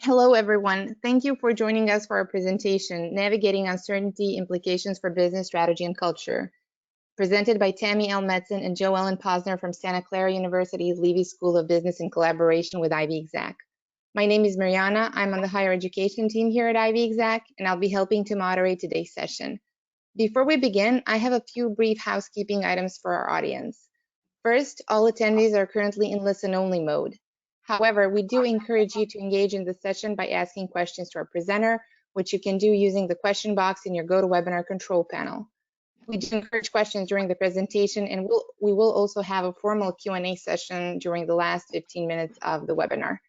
Hello, everyone. Thank you for joining us for our presentation, Navigating Uncertainty Implications for Business Strategy and Culture, presented by Tammy L, Madsen and Jo-Ellen Pozner from Santa Clara University's Leavey School of Business in collaboration with Ivy Exec. My name is Mariana. I'm on the higher education team here at Ivy Exec, and I'll be helping to moderate today's session. Before we begin, I have a few brief housekeeping items for our audience. First, all attendees are currently in listen-only mode. However, we do encourage you to engage in the session by asking questions to our presenter, which you can do using the question box in your GoToWebinar control panel. We do encourage questions during the presentation, and we will also have a formal Q&A session during the last 15 minutes of the webinar.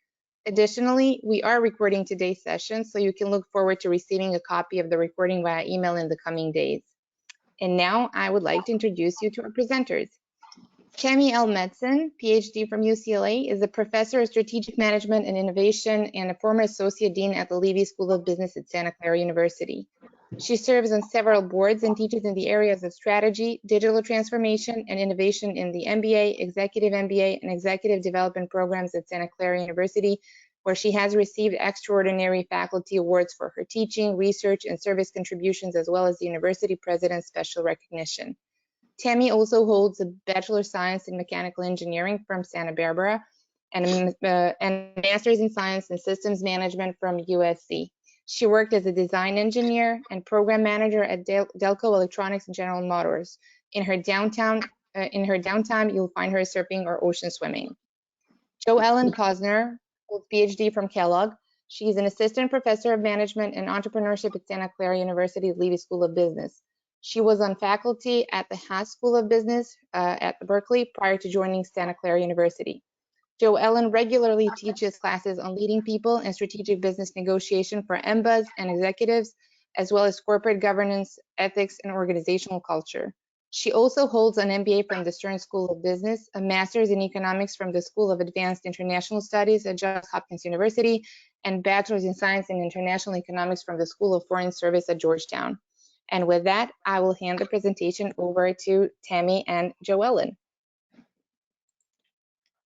Additionally, we are recording today's session, so you can look forward to receiving a copy of the recording via email in the coming days. And now I would like to introduce you to our presenters. Tammy L. Madsen, PhD from UCLA, is a professor of strategic management and innovation and a former associate dean at the Leavey School of Business at Santa Clara University. She serves on several boards and teaches in the areas of strategy, digital transformation, and innovation in the MBA, Executive MBA, and Executive Development programs at Santa Clara University, where she has received extraordinary faculty awards for her teaching, research, and service contributions, as well as the University President's Special Recognition. Tammy also holds a Bachelor of Science in Mechanical Engineering from Santa Barbara and a Master's in Science and Systems Management from USC. She worked as a design engineer and program manager at Delco Electronics and General Motors. In her downtime, you'll find her surfing or ocean swimming. Jo-Ellen Pozner holds PhD from Kellogg. She's an assistant professor of management and entrepreneurship at Santa Clara University's Leavey School of Business. She was on faculty at the Haas School of Business at Berkeley prior to joining Santa Clara University. Jo-Ellen regularly teaches classes on leading people and strategic business negotiation for MBAs and executives, as well as corporate governance, ethics, and organizational culture. She also holds an MBA from the Stern School of Business, a master's in economics from the School of Advanced International Studies at Johns Hopkins University, and bachelor's in science and international economics from the School of Foreign Service at Georgetown. And with that, I will hand the presentation over to Tammy and Jo-Ellen.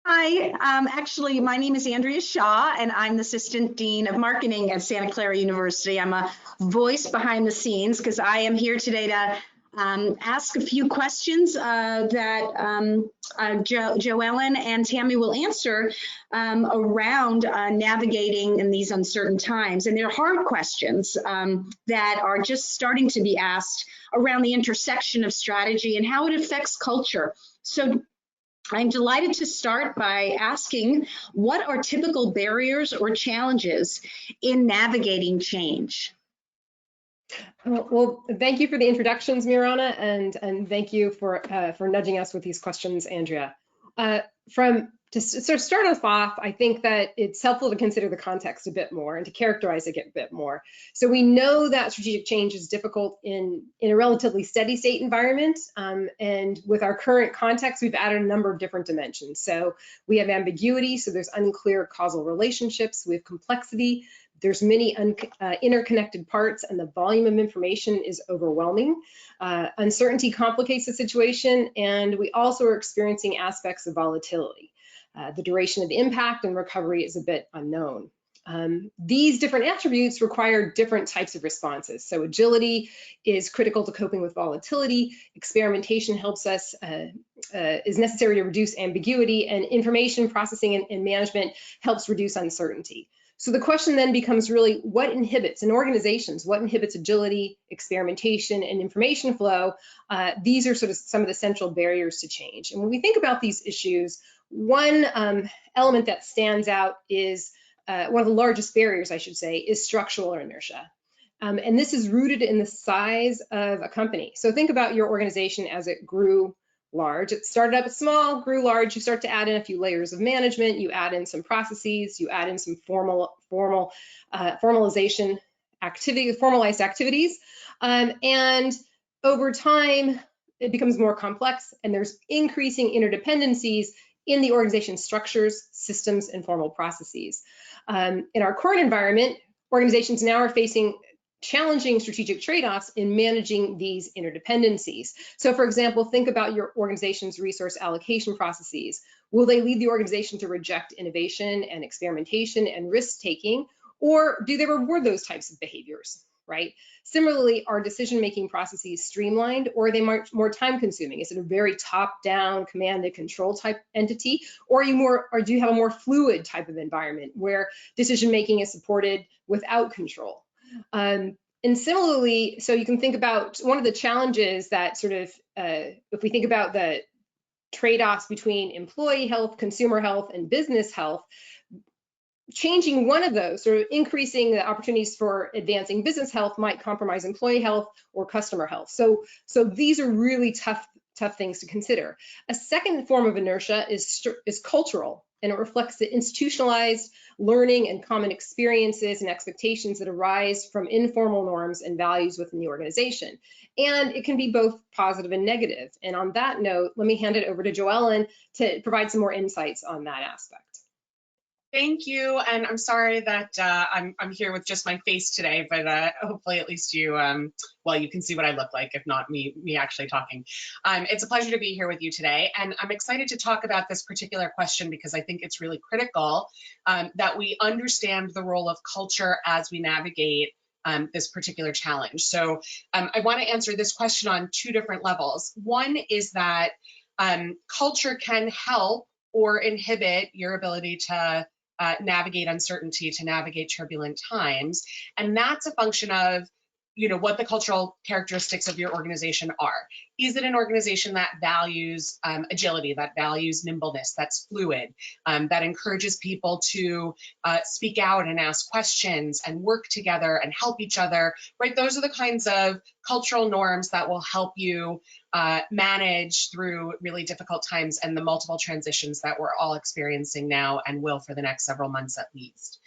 Hi, actually, my name is Andrea Shaw, and I'm the Assistant Dean of Marketing at Santa Clara University. I'm a voice behind the scenes because I am here today to ask a few questions that Jo-Ellen and Tammy will answer around navigating in these uncertain times. And they're hard questions that are just starting to be asked around the intersection of strategy and how it affects culture. So I'm delighted to start by asking, what are typical barriers or challenges in navigating change? Well, thank you for the introductions, Mirana, and thank you for nudging us with these questions, Andrea. To sort of start us off, I think that it's helpful to consider the context a bit more and to characterize it a bit more. So we know that strategic change is difficult in a relatively steady state environment, and with our current context, we've added a number of different dimensions. So we have ambiguity, so there's unclear causal relationships. We have complexity. There's many interconnected parts, and the volume of information is overwhelming. Uncertainty complicates the situation, and we also are experiencing aspects of volatility. The duration of the impact and recovery is a bit unknown. These different attributes require different types of responses. So agility is critical to coping with volatility. Experimentation helps us, is necessary to reduce ambiguity, and information processing and management helps reduce uncertainty. So the question then becomes really, what inhibits in organizations, what inhibits agility, experimentation, and information flow? These are sort of some of the central barriers to change. And when we think about these issues, one element that stands out is, one of the largest barriers, I should say, is structural inertia. And this is rooted in the size of a company. So think about your organization as it grew large. It started up small, grew large. You start to add in a few layers of management. You add in some processes. You add in some formalized activities. And over time, it becomes more complex, and there's increasing interdependencies in the organization structures, systems, and formal processes. In our current environment, organizations now are facing challenging strategic trade-offs in managing these interdependencies. So for example, think about your organization's resource allocation processes. Will they lead the organization to reject innovation and experimentation and risk-taking, Or do they reward those types of behaviors, right? Similarly, are decision-making processes streamlined, or are they more time-consuming? Is it a very top-down, command and control type entity, or do you have a more fluid type of environment where decision-making is supported without control? And similarly, so you can think about one of the challenges that sort of, if we think about the trade-offs between employee health, consumer health, and business health, changing one of those, or increasing the opportunities for advancing business health, might compromise employee health or customer health. So these are really tough things to consider. A second form of inertia is cultural, and it reflects the institutionalized learning and common experiences and expectations that arise from informal norms and values within the organization. And it can be both positive and negative. And on that note, let me hand it over to Jo-Ellen to provide some more insights on that aspect. Thank you, and I'm sorry that I'm here with just my face today, but hopefully at least you, well, you can see what I look like, if not me actually talking. It's a pleasure to be here with you today, and I'm excited to talk about this particular question because I think it's really critical that we understand the role of culture as we navigate this particular challenge. So I want to answer this question on two different levels. One is that culture can help or inhibit your ability to navigate uncertainty, to navigate turbulent times. And that's a function of, what the cultural characteristics of your organization are. Is it an organization that values agility, that values nimbleness, that's fluid, that encourages people to speak out and ask questions and work together and help each other, right? Those are the kinds of cultural norms that will help you manage through really difficult times and the multiple transitions that we're all experiencing now and will for the next several months at least.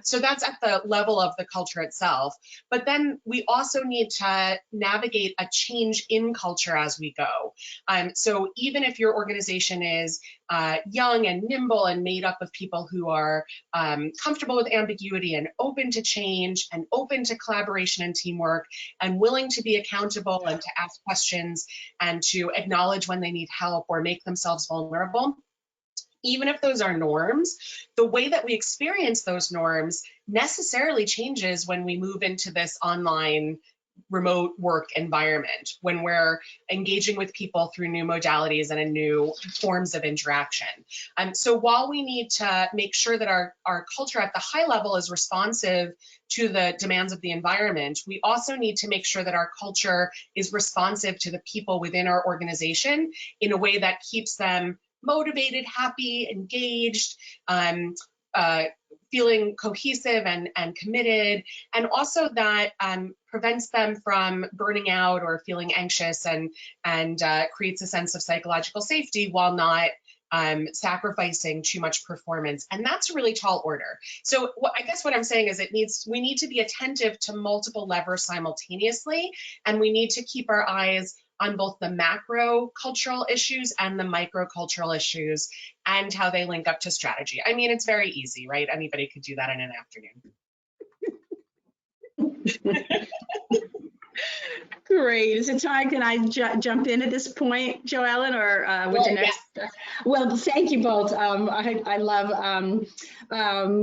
So that's at the level of the culture itself. But then we also need to navigate a change in culture as we go. So even if your organization is young and nimble and made up of people who are comfortable with ambiguity and open to change and open to collaboration and teamwork and willing to be accountable and to ask questions and to acknowledge when they need help or make themselves vulnerable, even if those are norms, the way that we experience those norms necessarily changes when we move into this online remote work environment, when we're engaging with people through new modalities and in new forms of interaction. So while we need to make sure that our culture at the high level is responsive to the demands of the environment, we also need to make sure that our culture is responsive to the people within our organization in a way that keeps them motivated, happy, engaged, feeling cohesive and committed, and also that prevents them from burning out or feeling anxious and creates a sense of psychological safety while not sacrificing too much performance. And that's a really tall order. So I guess what I'm saying is we need to be attentive to multiple levers simultaneously, and we need to keep our eyes on both the macro cultural issues and the micro cultural issues and how they link up to strategy. I mean, it's very easy, right? Anybody could do that in an afternoon. Great. Is it time? Can I jump in at this point, Jo-Ellen, or would you next? Yeah. Well, thank you both. I love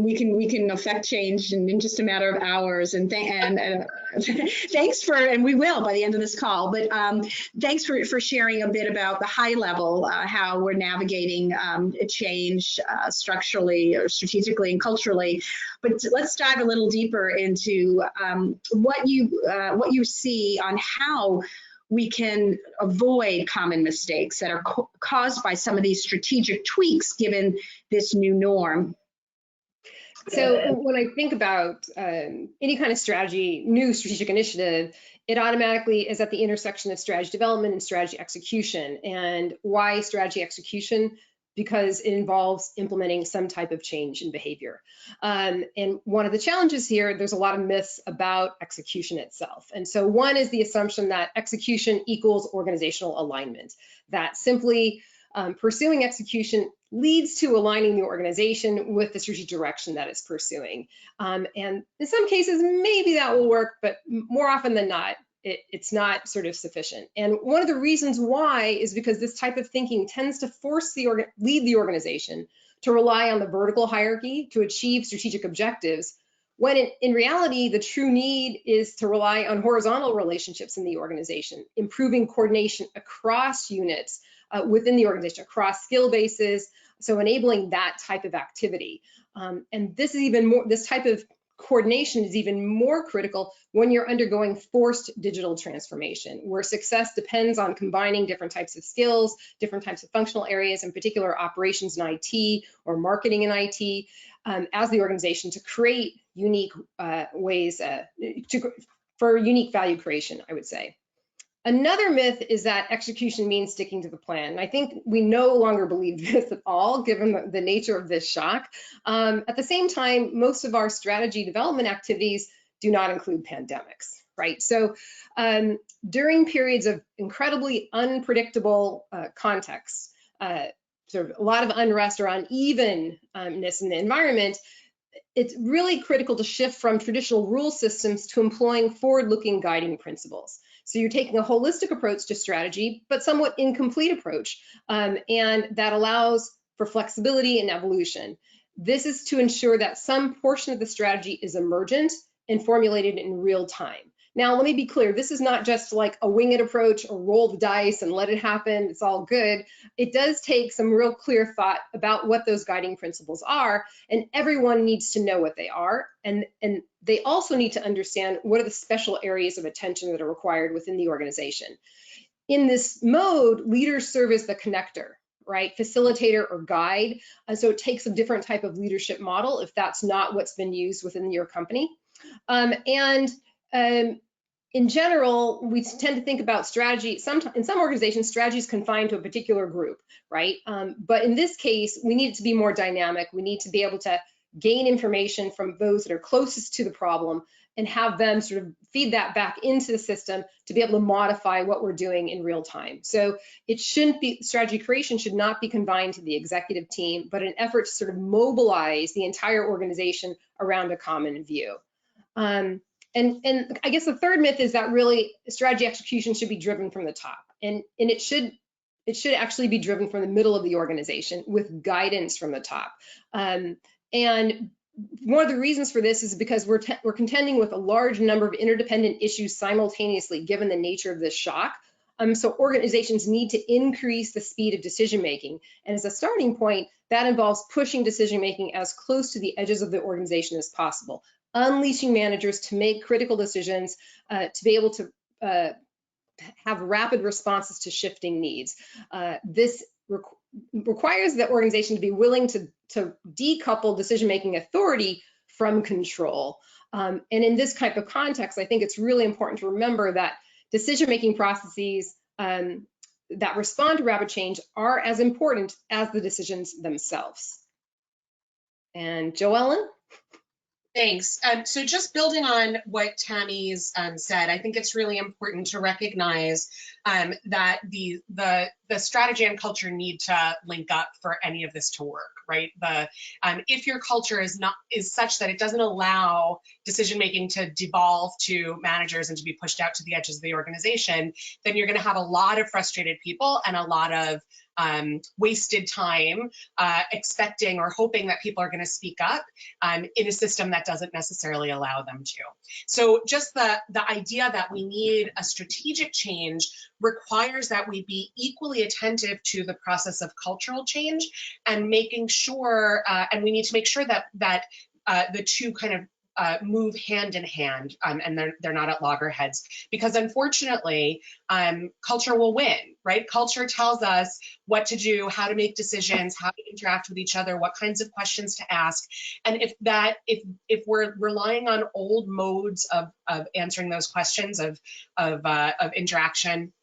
we can affect change in just a matter of hours, and thanks for, and we will by the end of this call. But thanks for sharing a bit about the high level, how we're navigating change structurally or strategically and culturally. But let's dive a little deeper into what you see on how we can avoid common mistakes that are caused by some of these strategic tweaks given this new norm. So when I think about any kind of strategy, new strategic initiative, it automatically is at the intersection of strategy development and strategy execution. And why strategy execution? Because it involves implementing some type of change in behavior. And one of the challenges here, there's a lot of myths about execution itself. And so one is the assumption that execution equals organizational alignment, that simply pursuing execution leads to aligning the organization with the strategic direction that it's pursuing. And in some cases, maybe that will work, but more often than not, it's not sort of sufficient. And one of the reasons why is because this type of thinking tends to lead the organization to rely on the vertical hierarchy to achieve strategic objectives, when in reality, the true need is to rely on horizontal relationships in the organization, improving coordination across units within the organization, across skill bases, so enabling that type of activity. And this is even more, this type of coordination is even more critical when you're undergoing forced digital transformation, where success depends on combining different types of skills, different types of functional areas, in particular operations in IT or marketing in IT, as the organization to create unique ways for unique value creation, I would say. Another myth is that execution means sticking to the plan. I think we no longer believe this at all, given the nature of this shock. At the same time, most of our strategy development activities do not include pandemics, right? So during periods of incredibly unpredictable contexts, sort of a lot of unrest or unevenness in the environment, it's really critical to shift from traditional rule systems to employing forward-looking guiding principles. So you're taking a holistic approach to strategy, but somewhat incomplete approach, and that allows for flexibility and evolution. This is to ensure that some portion of the strategy is emergent and formulated in real time. Now, let me be clear, this is not just like a wing it approach or roll the dice and let it happen, it's all good. It does take some real clear thought about what those guiding principles are, and everyone needs to know what they are, and they also need to understand what are the special areas of attention that are required within the organization. In this mode, leaders serve as the connector, right? Facilitator or guide, and so it takes a different type of leadership model if that's not what's been used within your company. In general, we tend to think about strategy. In some organizations, strategy is confined to a particular group, right? But in this case, we need it to be more dynamic. We need to be able to gain information from those that are closest to the problem and have them sort of feed that back into the system to be able to modify what we're doing in real time. So it shouldn't be, strategy creation should not be confined to the executive team, but an effort to sort of mobilize the entire organization around a common view. And I guess the third myth is that really strategy execution should be driven from the top, and it should actually be driven from the middle of the organization with guidance from the top. And one of the reasons for this is because we're contending with a large number of interdependent issues simultaneously, given the nature of this shock. So organizations need to increase the speed of decision making, and as a starting point, that involves pushing decision making as close to the edges of the organization as possible, unleashing managers to make critical decisions, to be able to have rapid responses to shifting needs. This requires the organization to be willing to decouple decision-making authority from control. And in this type of context, I think it's really important to remember that decision-making processes that respond to rapid change are as important as the decisions themselves. And Jo-Ellen? Thanks. So just building on what Tammy's said, I think it's really important to recognize that the strategy and culture need to link up for any of this to work, right? If your culture is such that it doesn't allow decision making to devolve to managers and to be pushed out to the edges of the organization, then you're going to have a lot of frustrated people and a lot of wasted time expecting or hoping that people are going to speak up in a system that doesn't necessarily allow them to. So just the idea that we need a strategic change requires that we be equally attentive to the process of cultural change and making sure, and we need to make sure that the two kind of move hand in hand, and they're not at loggerheads, because unfortunately, culture will win, right? Culture tells us what to do, how to make decisions, how to interact with each other, what kinds of questions to ask. And if we're relying on old modes of answering those questions of interaction,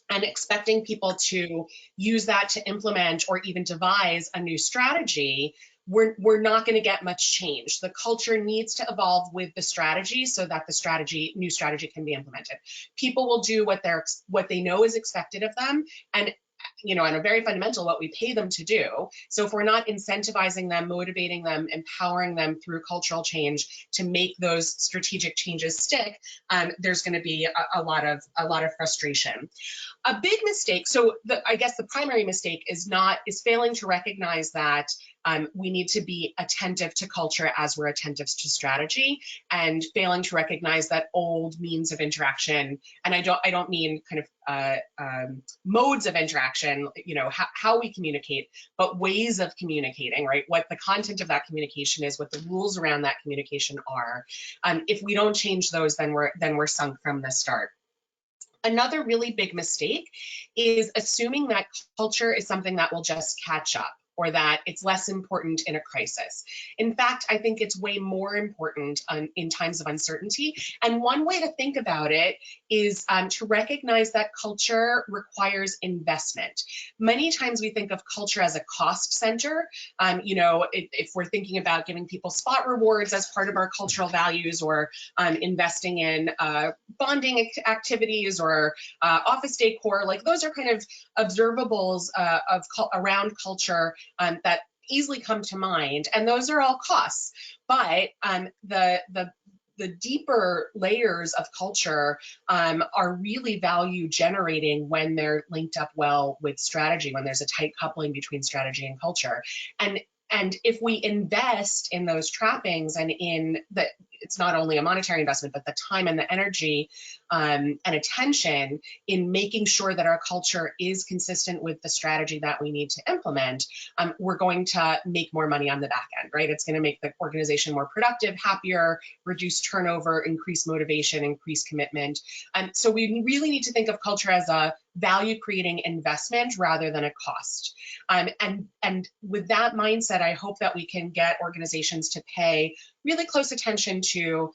and expecting people to use that to implement or even devise a new strategy, we're not going to get much change. The culture needs to evolve with the strategy so that the new strategy can be implemented. People will do what they know is expected of them, and on a very fundamental, what we pay them to do. So if we're not incentivizing them, motivating them, empowering them through cultural change to make those strategic changes stick, there's going to be a lot of frustration. A big mistake. So I guess the primary mistake is failing to recognize that we need to be attentive to culture as we're attentive to strategy, and failing to recognize that old means of interaction, and I don't mean kind of modes of interaction, you know, how we communicate, but ways of communicating, right? What the content of that communication is, what the rules around that communication are. If we don't change those, then we're sunk from the start. Another really big mistake is assuming that culture is something that will just catch up, or that it's less important in a crisis. In fact, I think it's way more important in times of uncertainty. And one way to think about it is to recognize that culture requires investment. Many times we think of culture as a cost center. You know, if we're thinking about giving people spot rewards as part of our cultural values, or investing in bonding activities, or office decor, like those are kind of observables around culture that easily come to mind, and those are all costs. But the deeper layers of culture are really value generating when they're linked up well with strategy, when there's a tight coupling between strategy and culture. And if we invest in those trappings, and in the, it's not only a monetary investment, but the time and the energy and attention in making sure that our culture is consistent with the strategy that we need to implement, we're going to make more money on the back end, right? It's going to make the organization more productive, happier, reduce turnover, increase motivation, increase commitment. So we really need to think of culture as a value creating investment rather than a cost. And with that mindset, I hope that we can get organizations to pay really close attention to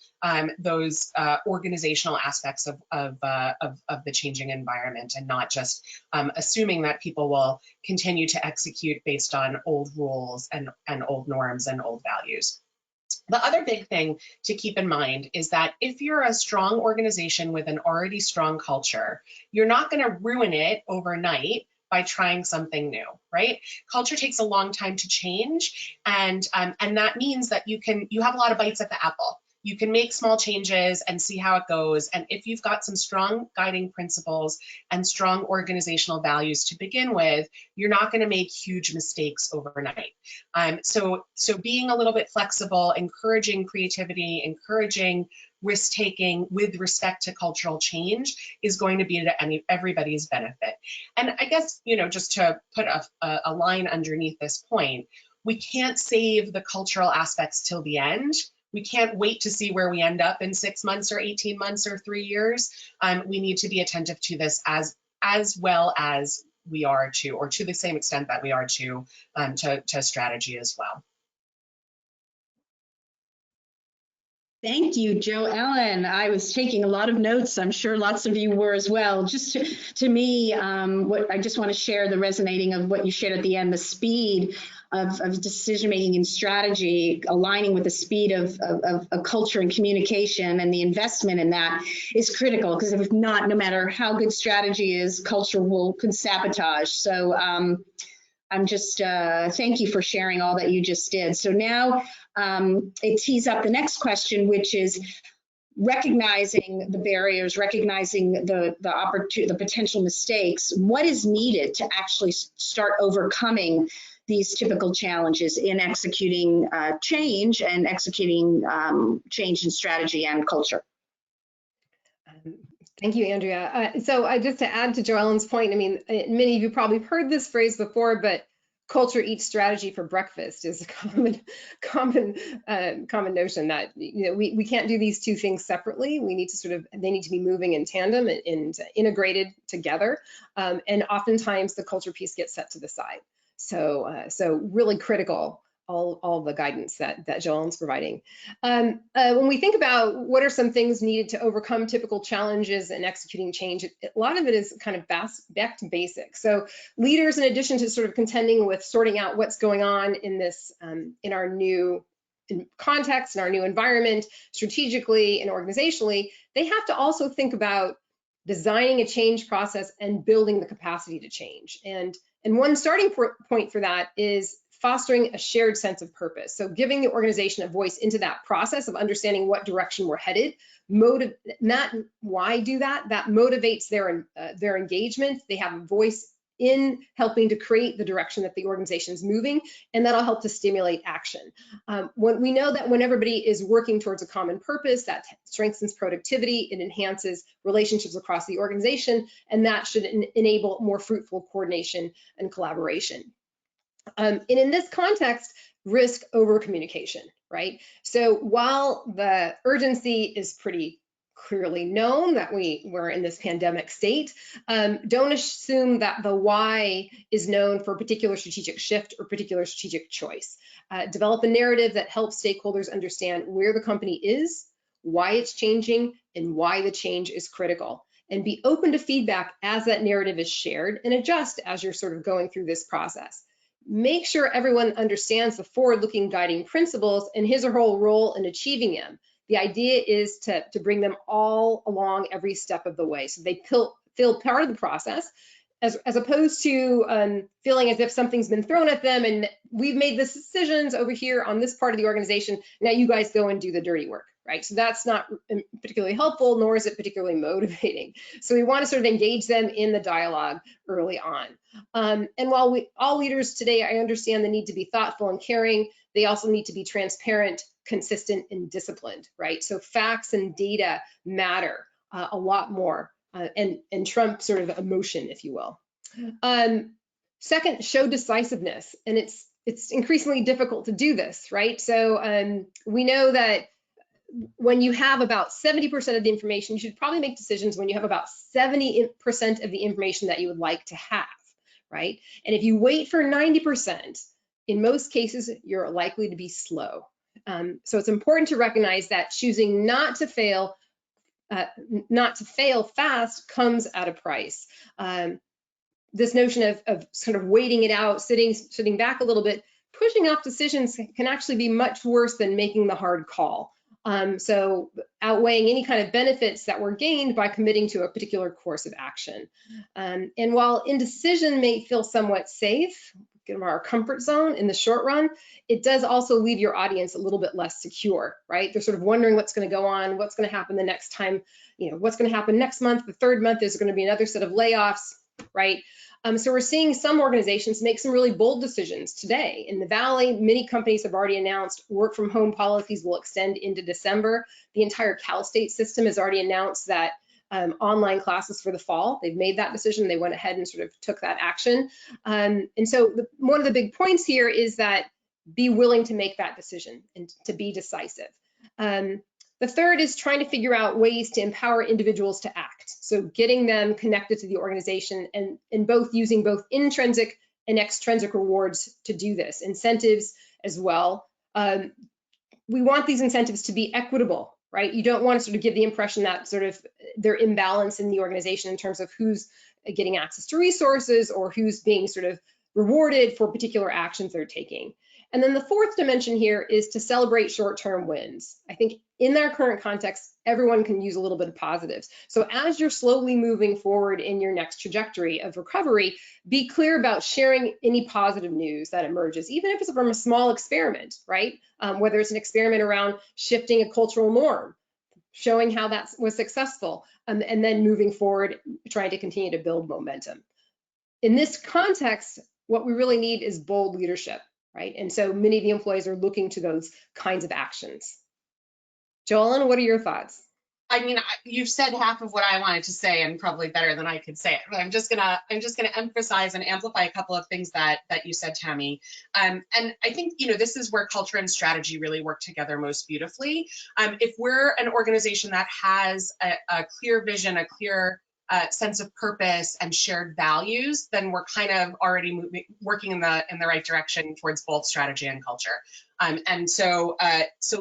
those organizational aspects of the changing environment, and not just assuming that people will continue to execute based on old rules and old norms and old values. The other big thing to keep in mind is that if you're a strong organization with an already strong culture, you're not going to ruin it overnight by trying something new, right? Culture takes a long time to change, and that means that you have a lot of bites at the apple. You can make small changes and see how it goes. And if you've got some strong guiding principles and strong organizational values to begin with, you're not going to make huge mistakes overnight. So being a little bit flexible, encouraging creativity, encouraging risk-taking with respect to cultural change is going to be to everybody's benefit. And I guess, you know, just to put a line underneath this point, we can't save the cultural aspects till the end. We can't wait to see where we end up in 6 months or 18 months or 3 years. We need to be attentive to this as well as we are to, or to the same extent that we are to strategy as well. Thank you, Jo-Ellen. I was taking a lot of notes. I'm sure lots of you were as well. Just to me, what I just want to share the resonating of what you shared at the end, the speed of decision-making and strategy, aligning with the speed of culture and communication, and the investment in that is critical, because if not, no matter how good strategy is, culture could sabotage. So I'm just, thank you for sharing all that you just did. So now it tees up the next question, which is recognizing the barriers, recognizing the potential mistakes. What is needed to actually start overcoming these typical challenges in executing change and executing change in strategy and culture? Thank you, Andrea. So just to add to Jo-Ellen's point, I mean, many of you probably have heard this phrase before, but culture eats strategy for breakfast is a common notion that, you know, we can't do these two things separately. We need to they need to be moving in tandem and integrated together. And oftentimes the culture piece gets set to the side. So really critical, all the guidance that Jo-Ellen's providing. When we think about what are some things needed to overcome typical challenges in executing change, a lot of it is kind of back to basics. So leaders, in addition to sort of contending with sorting out what's going on in this, in our new context, in our new environment, strategically and organizationally, they have to also think about designing a change process and building the capacity to change. And one starting point for that is fostering a shared sense of purpose. So giving the organization a voice into that process of understanding what direction we're headed, not why do that, that motivates their engagement. They have a voice in helping to create the direction that the organization is moving, and that'll help to stimulate action. When we know that when everybody is working towards a common purpose, that strengthens productivity, it enhances relationships across the organization, and that should enable more fruitful coordination and collaboration. And in this context, risk over communication, right? So while the urgency is pretty clearly known that we're in this pandemic state, don't assume that the why is known for a particular strategic shift or particular strategic choice. Develop a narrative that helps stakeholders understand where the company is, why it's changing, and why the change is critical. And be open to feedback as that narrative is shared, and adjust as you're sort of going through this process. Make sure everyone understands the forward-looking guiding principles and his or her role in achieving them. The idea is to bring them all along every step of the way, so they feel part of the process, as opposed to feeling as if something's been thrown at them and we've made the decisions over here on this part of the organization, now you guys go and do the dirty work, right? So that's not particularly helpful, nor is it particularly motivating. So we want to sort of engage them in the dialogue early on. And while all leaders today, I understand the need to be thoughtful and caring, they also need to be transparent, consistent, and disciplined, right? So facts and data matter a lot more and trump sort of emotion, if you will. Second, show decisiveness, and it's increasingly difficult to do this, right? So we know that when you have about 70% of the information, you should probably make decisions when you have about 70% of the information that you would like to have, right? And if you wait for 90%, in most cases, you're likely to be slow. So it's important to recognize that choosing not to fail fast comes at a price. This notion of sort of waiting it out, sitting back a little bit, pushing off decisions can actually be much worse than making the hard call. So outweighing any kind of benefits that were gained by committing to a particular course of action. And while indecision may feel somewhat safe, given our comfort zone in the short run, it does also leave your audience a little bit less secure, right? They're sort of wondering what's going to go on, what's going to happen the next time, what's going to happen next month, the third month, is going to be another set of layoffs, right? So we're seeing some organizations make some really bold decisions today. In the Valley, many companies have already announced work from home policies will extend into December. The entire Cal State system has already announced that online classes for the fall. They've made that decision. They went ahead and sort of took that action. And so one of the big points here is that be willing to make that decision and to be decisive. The third is trying to figure out ways to empower individuals to act. So getting them connected to the organization and using both intrinsic and extrinsic rewards to do this, incentives as well. We want these incentives to be equitable, right? You don't want to sort of give the impression that sort of they're imbalanced in the organization in terms of who's getting access to resources or who's being sort of rewarded for particular actions they're taking. And then the fourth dimension here is to celebrate short-term wins. I think in our current context, everyone can use a little bit of positives. So as you're slowly moving forward in your next trajectory of recovery, be clear about sharing any positive news that emerges, even if it's from a small experiment, right? Whether it's an experiment around shifting a cultural norm, showing how that was successful, and then moving forward, trying to continue to build momentum. In this context, what we really need is bold leadership, right? And so many of the employees are looking to those kinds of actions. Jo-Ellen, what are your thoughts? I mean, you've said half of what I wanted to say, and probably better than I could say it. But I'm just gonna emphasize and amplify a couple of things that you said, Tammy. And I think this is where culture and strategy really work together most beautifully. If we're an organization that has a clear vision, a clear sense of purpose and shared values, then we're kind of already working in the right direction towards both strategy and culture. And so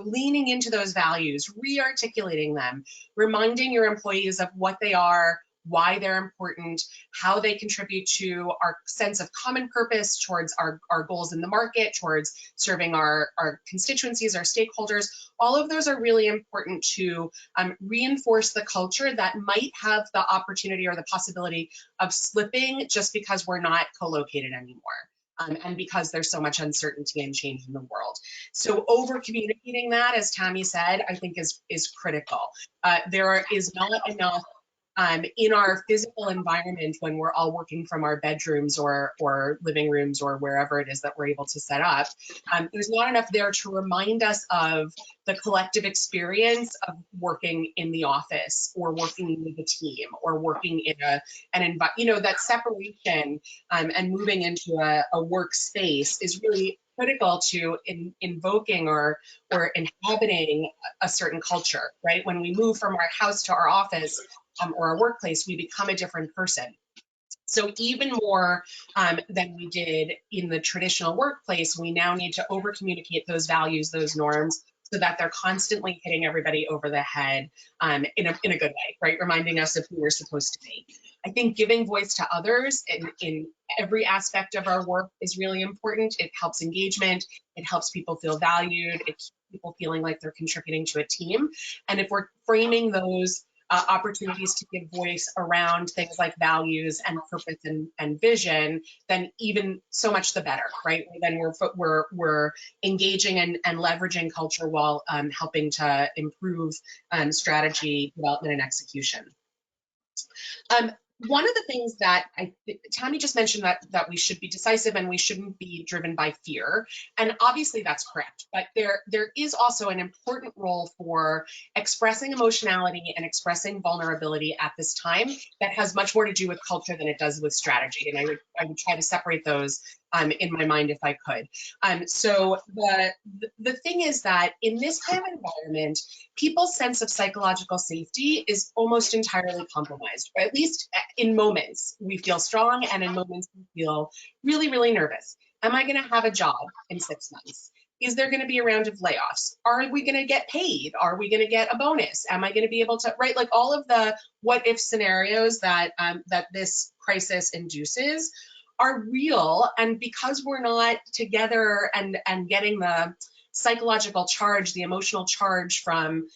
leaning into those values, re-articulating them, reminding your employees of what they are, why they're important, how they contribute to our sense of common purpose towards our goals in the market, towards serving our constituencies, our stakeholders. All of those are really important to reinforce the culture that might have the opportunity or the possibility of slipping just because we're not co-located anymore. And because there's so much uncertainty and change in the world. So over communicating that, as Tammy said, I think is critical. There is not enough in our physical environment when we're all working from our bedrooms or living rooms or wherever it is that we're able to set up. There's not enough there to remind us of the collective experience of working in the office or working with a team or working in an environment, you know, that separation and moving into a workspace is really critical to invoking or inhabiting a certain culture, right? When we move from our house to our office or our workplace, we become a different person. So even more than we did in the traditional workplace, we now need to over communicate those values, those norms, so that they're constantly hitting everybody over the head in a good way, right? Reminding us of who we're supposed to be. I think giving voice to others in every aspect of our work is really important. It helps engagement. It helps people feel valued. It keeps people feeling like they're contributing to a team. And if we're framing those opportunities to give voice around things like values and purpose and vision, then even so much the better, right? Then we're engaging and leveraging culture while helping to improve strategy development and execution. One of the things that Tammy just mentioned that we should be decisive and we shouldn't be driven by fear. And obviously that's correct, but there is also an important role for expressing emotionality and expressing vulnerability at this time that has much more to do with culture than it does with strategy. And I would try to separate those in my mind if I could. So the thing is that in this kind of environment, people's sense of psychological safety is almost entirely compromised, or at least in moments we feel strong and in moments we feel really, really nervous. Am I going to have a job in 6 months? Is there going to be a round of layoffs? Are we going to get paid? Are we going to get a bonus? Am I going to be able to, right? Like all of the what if scenarios that that this crisis induces are real. And because we're not together and getting the psychological charge, the emotional charge from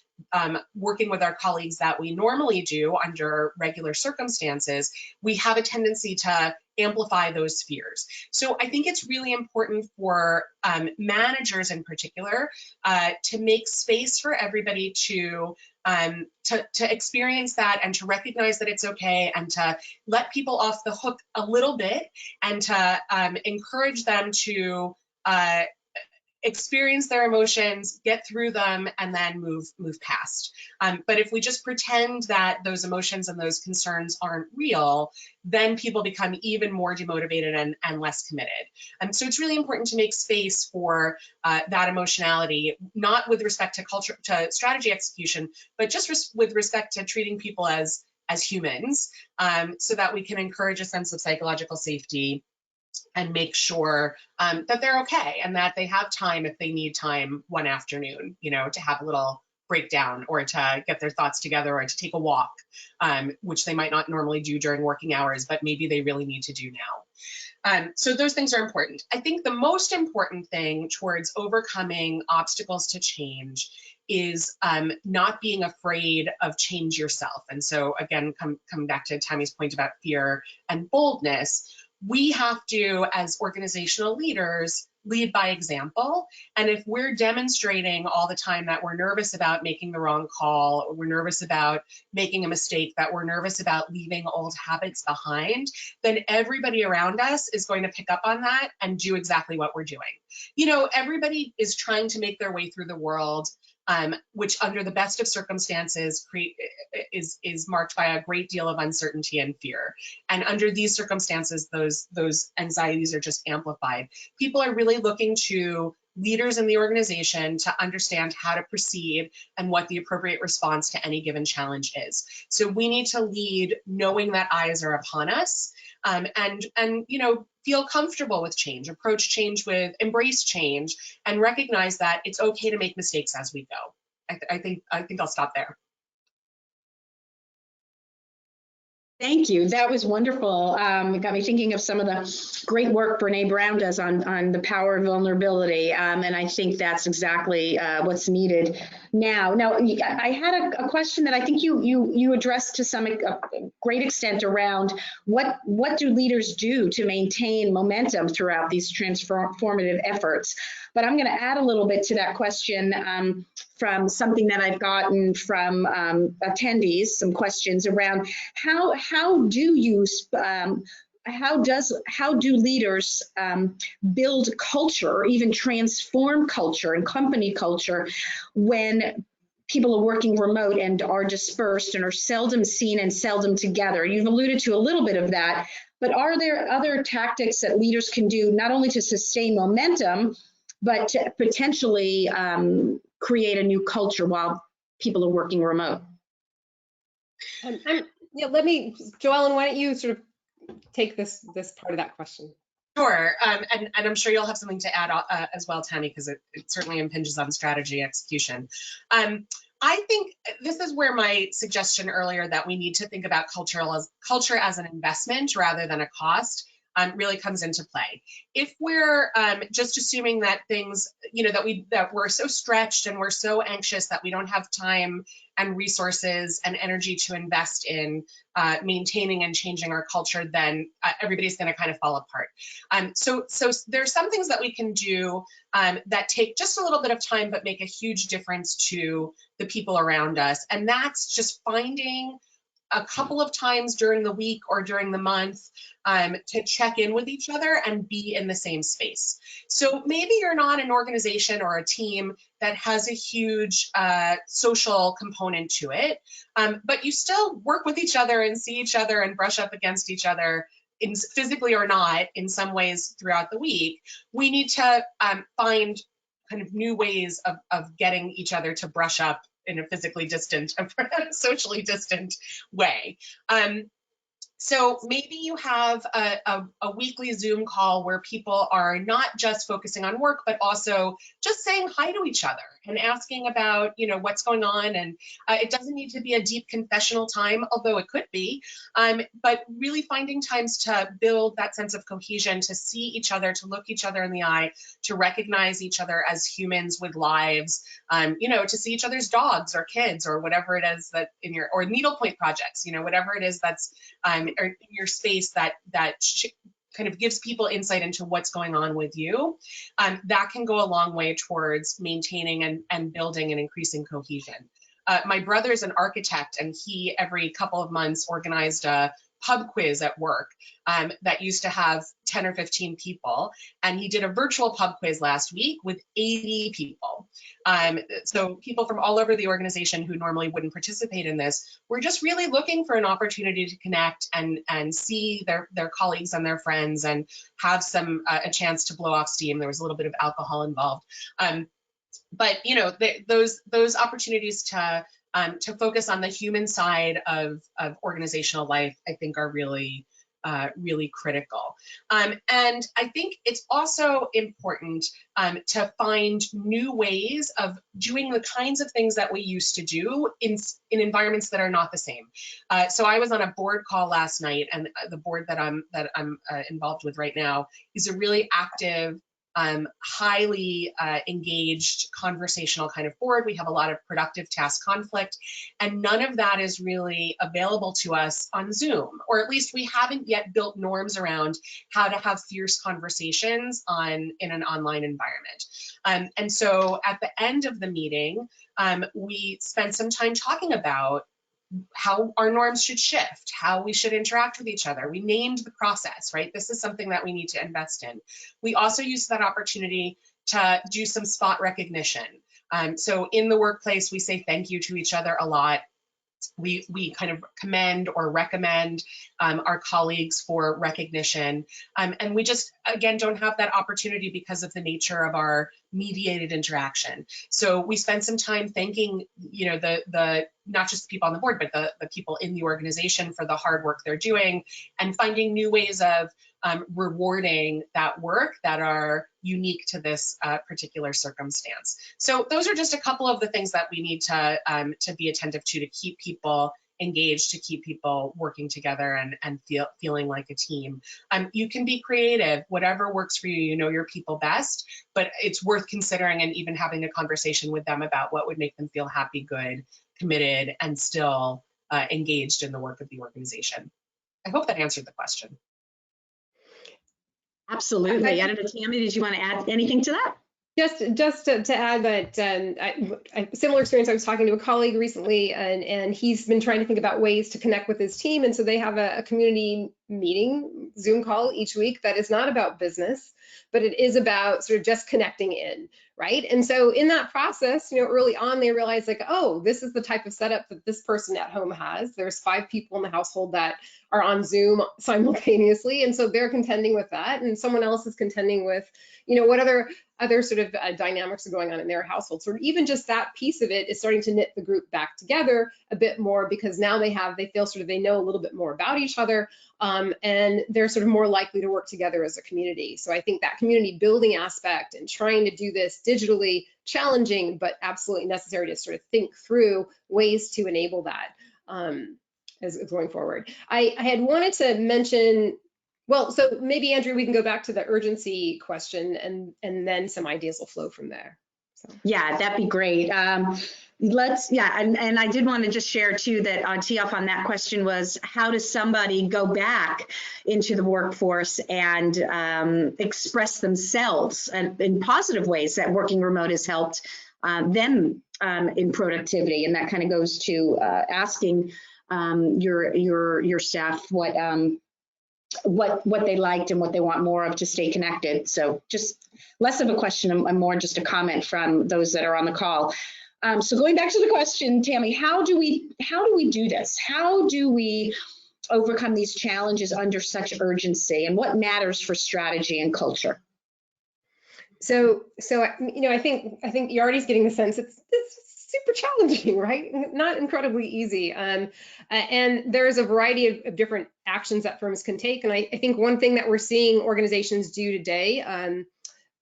working with our colleagues that we normally do under regular circumstances, we have a tendency to amplify those fears. So I think it's really important for managers in particular to make space for everybody to experience that and to recognize that it's okay and to let people off the hook a little bit and to encourage them to experience their emotions, get through them, and then move past. But if we just pretend that those emotions and those concerns aren't real, then people become even more demotivated and less committed. So it's really important to make space for that emotionality, not with respect to culture, to strategy execution, but just with respect to treating people as humans, so that we can encourage a sense of psychological safety and make sure that they're okay and that they have time if they need time one afternoon, you know, to have a little breakdown or to get their thoughts together or to take a walk, which they might not normally do during working hours, but maybe they really need to do now. So those things are important. I think the most important thing towards overcoming obstacles to change is not being afraid of change yourself. And so again, come back to Tammy's point about fear and boldness. We have to, as organizational leaders, lead by example. And if we're demonstrating all the time that we're nervous about making the wrong call, or we're nervous about making a mistake, that we're nervous about leaving old habits behind, then everybody around us is going to pick up on that and do exactly what we're doing. You know, everybody is trying to make their way through the world, which under the best of circumstances is marked by a great deal of uncertainty and fear. And under these circumstances, those anxieties are just amplified. People are really looking to leaders in the organization to understand how to proceed and what the appropriate response to any given challenge is. So we need to lead knowing that eyes are upon us, and you know, feel comfortable with change, approach change with embrace change, and recognize that it's okay to make mistakes as we go. I think I'll stop there. Thank you. That was wonderful. It got me thinking of some of the great work Brene Brown does on the power of vulnerability. And I think that's exactly what's needed now. Now, I had a question that I think you addressed to some great extent around what do leaders do to maintain momentum throughout these transformative efforts. but I'm going to add a little bit to that question from something that I've gotten from attendees, some questions around how do leaders build culture or even transform culture and company culture when people are working remote and are dispersed and are seldom seen and seldom together? You've alluded to a little bit of that, but are there other tactics that leaders can do not only to sustain momentum, but to potentially create a new culture while people are working remote? Yeah, let me, Jo-Ellen, why don't you sort of take this part of that question? Sure, and I'm sure you'll have something to add as well, Tammy, because it certainly impinges on strategy execution. I think this is where my suggestion earlier that we need to think about culture as an investment rather than a cost really comes into play. If we're just assuming that things, that we're so stretched and we're so anxious that we don't have time and resources and energy to invest in maintaining and changing our culture, then everybody's going to kind of fall apart. So there's some things that we can do that take just a little bit of time but make a huge difference to the people around us. And that's just finding a couple of times during the week or during the month to check in with each other and be in the same space. So maybe you're not an organization or a team that has a huge social component to it, but you still work with each other and see each other and brush up against each other physically or not in some ways throughout the week. We need to find kind of new ways of getting each other to brush up in a physically distant, socially distant way. So maybe you have a weekly Zoom call where people are not just focusing on work, but also just saying hi to each other and asking about, what's going on. And it doesn't need to be a deep confessional time, although it could be, but really finding times to build that sense of cohesion, to see each other, to look each other in the eye, to recognize each other as humans with lives, to see each other's dogs or kids or whatever it is that or needlepoint projects, whatever it is that's or in your space that kind of gives people insight into what's going on with you, that can go a long way towards maintaining and building and increasing cohesion. My brother's an architect, and he every couple of months organized a pub quiz at work that used to have 10 or 15 people, and he did a virtual pub quiz last week with 80 people. So people from all over the organization who normally wouldn't participate in this were just really looking for an opportunity to connect and see their colleagues and their friends and have a chance to blow off steam. There was a little bit of alcohol involved. But those opportunities to focus on the human side of organizational life, I think, are really critical. And I think it's also important to find new ways of doing the kinds of things that we used to do in environments that are not the same. So I was on a board call last night, and the board that I'm involved with right now is a really active, highly engaged conversational kind of board. We have a lot of productive task conflict, and none of that is really available to us on Zoom, or at least we haven't yet built norms around how to have fierce conversations in an online environment. And so at the end of the meeting, we spent some time talking about how our norms should shift, how we should interact with each other. We named the process, right? This is something that we need to invest in. We also used that opportunity to do some spot recognition. So in the workplace, we say thank you to each other a lot. We kind of commend or recommend our colleagues for recognition. And we just, again, don't have that opportunity because of the nature of our mediated interaction. So we spend some time thanking, the not just the people on the board, but the people in the organization for the hard work they're doing, and finding new ways of rewarding that work that are unique to this particular circumstance. So those are just a couple of the things that we need to be attentive to keep people engaged, to keep people working together and feeling like a team. You can be creative, whatever works for you. You know your people best, but it's worth considering and even having a conversation with them about what would make them feel happy, good, committed, and still engaged in the work of the organization. I hope that answered the question. Absolutely. Tammy, did you want to add anything to that? Just to add that similar experience. I was talking to a colleague recently, and he's been trying to think about ways to connect with his team. And so they have a community meeting, Zoom call each week that is not about business, but it is about sort of just connecting in, right? And so in that process, early on, they realized like, oh, this is the type of setup that this person at home has. There's 5 people in the household that are on Zoom simultaneously. And so they're contending with that. And someone else is contending with, what other sort of dynamics are going on in their household. So even just that piece of it is starting to knit the group back together a bit more, because now they feel sort of, they know a little bit more about each other, and they're sort of more likely to work together as a community. So I think that community building aspect and trying to do this digitally, challenging, but absolutely necessary to sort of think through ways to enable that as going forward. I had wanted to mention, well, so maybe Andrew, we can go back to the urgency question, and then some ideas will flow from there. So. Yeah, that'd be great. And I did want to just share too that tee off on that question was, how does somebody go back into the workforce and express themselves in positive ways that working remote has helped them in productivity? And that kind of goes to asking your staff what they liked and what they want more of to stay connected. So just less of a question and more just a comment from those that are on the call. So going back to the question, Tammy, how do we do this? How do we overcome these challenges under such urgency, and what matters for strategy and culture? So I think you're already getting the sense it's super challenging, right? Not incredibly easy. And there's a variety of different actions that firms can take. And I think one thing that we're seeing organizations do today,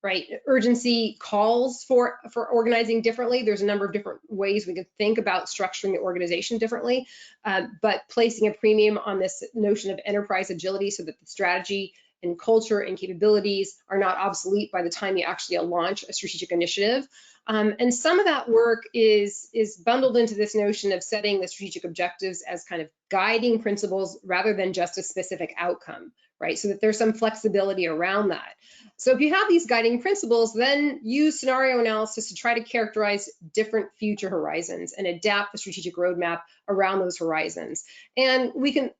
right, urgency calls for organizing differently. There's a number of different ways we could think about structuring the organization differently, but placing a premium on this notion of enterprise agility so that the strategy and culture and capabilities are not obsolete by the time you actually launch a strategic initiative. And some of that work is bundled into this notion of setting the strategic objectives as kind of guiding principles rather than just a specific outcome, right? So that there's some flexibility around that. So if you have these guiding principles, then use scenario analysis to try to characterize different future horizons and adapt the strategic roadmap around those horizons. And we can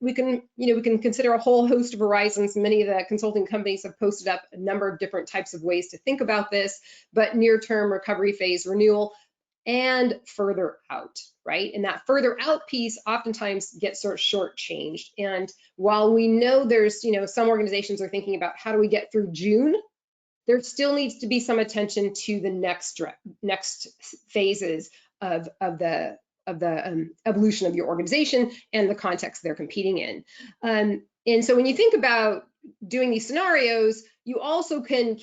consider a whole host of horizons. Many of the consulting companies have posted up a number of different types of ways to think about this, but near-term, recovery phase, renewal, and further out, right? And that further out piece oftentimes gets sort of shortchanged. And while we know there's, some organizations are thinking about how do we get through June, there still needs to be some attention to the next phases of the evolution of your organization and the context they're competing in. And so when you think about doing these scenarios, you also can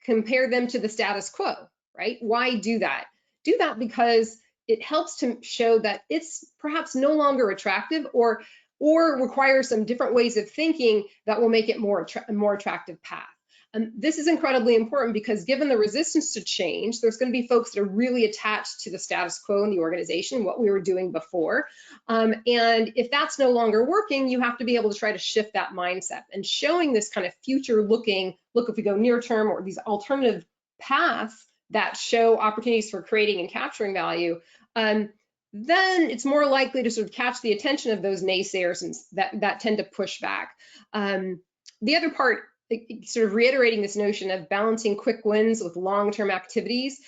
compare them to the status quo, right? Why do that? Do that because it helps to show that it's perhaps no longer attractive or requires some different ways of thinking that will make it a more attractive path. This is incredibly important because given the resistance to change, there's going to be folks that are really attached to the status quo in the organization, what we were doing before. And if that's no longer working, you have to be able to try to shift that mindset. And showing this kind of future looking, look, if we go near term or these alternative paths that show opportunities for creating and capturing value, then it's more likely to sort of catch the attention of those naysayers and that tend to push back. The other part, sort of reiterating this notion of balancing quick wins with long-term activities,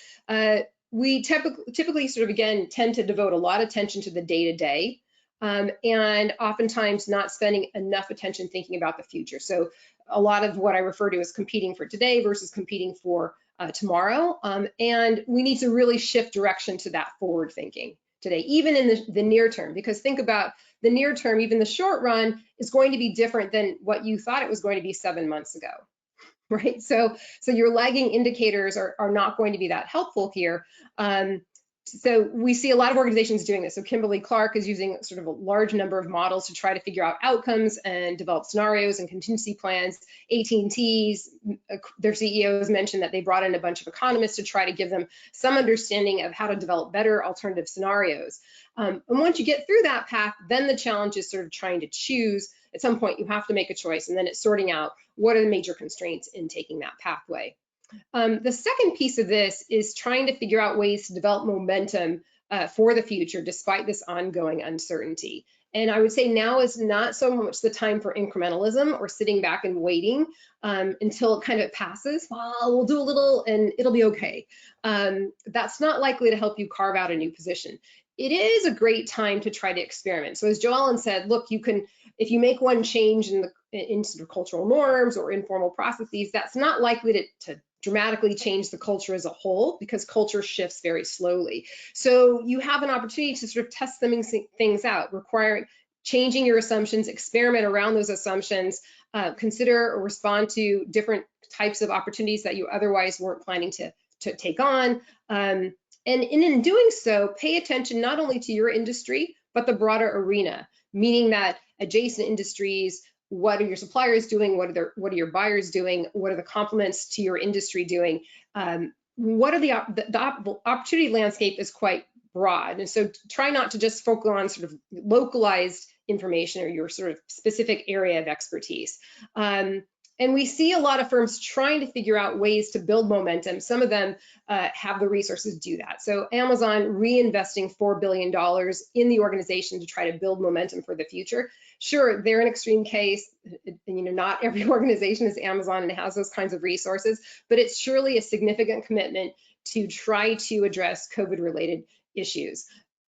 we typically sort of, again, tend to devote a lot of attention to the day-to-day, and oftentimes not spending enough attention thinking about the future. So a lot of what I refer to as competing for today versus competing for tomorrow, and we need to really shift direction to that forward thinking today, even in the near term, because think about the near term, even the short run is going to be different than what you thought it was going to be 7 months ago, right? So your lagging indicators are not going to be that helpful here. So we see a lot of organizations doing this. So Kimberly-Clark is using sort of a large number of models to try to figure out outcomes and develop scenarios and contingency plans. AT&T's, their CEOs mentioned that they brought in a bunch of economists to try to give them some understanding of how to develop better alternative scenarios. And once you get through that path, then the challenge is sort of trying to choose. At some point, you have to make a choice, and then it's sorting out what are the major constraints in taking that pathway. The second piece of this is trying to figure out ways to develop momentum for the future despite this ongoing uncertainty. And I would say now is not so much the time for incrementalism or sitting back and waiting until it kind of passes. Well, we'll do a little and it'll be okay. That's not likely to help you carve out a new position. It is a great time to try to experiment. So as Jo-Ellen said, look, you can, if you make one change in sort of cultural norms or informal processes, that's not likely to dramatically change the culture as a whole, because culture shifts very slowly. So you have an opportunity to sort of test things out, requiring changing your assumptions, experiment around those assumptions, consider or respond to different types of opportunities that you otherwise weren't planning to take on. And in doing so, pay attention not only to your industry, but the broader arena, meaning that adjacent industries, what are your suppliers doing? What are your buyers doing? What are the complements to your industry doing? What are the opportunity landscape is quite broad. And so try not to just focus on sort of localized information or your sort of specific area of expertise. And we see a lot of firms trying to figure out ways to build momentum. Some of them have the resources to do that. So Amazon reinvesting $4 billion in the organization to try to build momentum for the future. Sure, they're an extreme case. Not every organization is Amazon and has those kinds of resources, but it's surely a significant commitment to try to address COVID-related issues.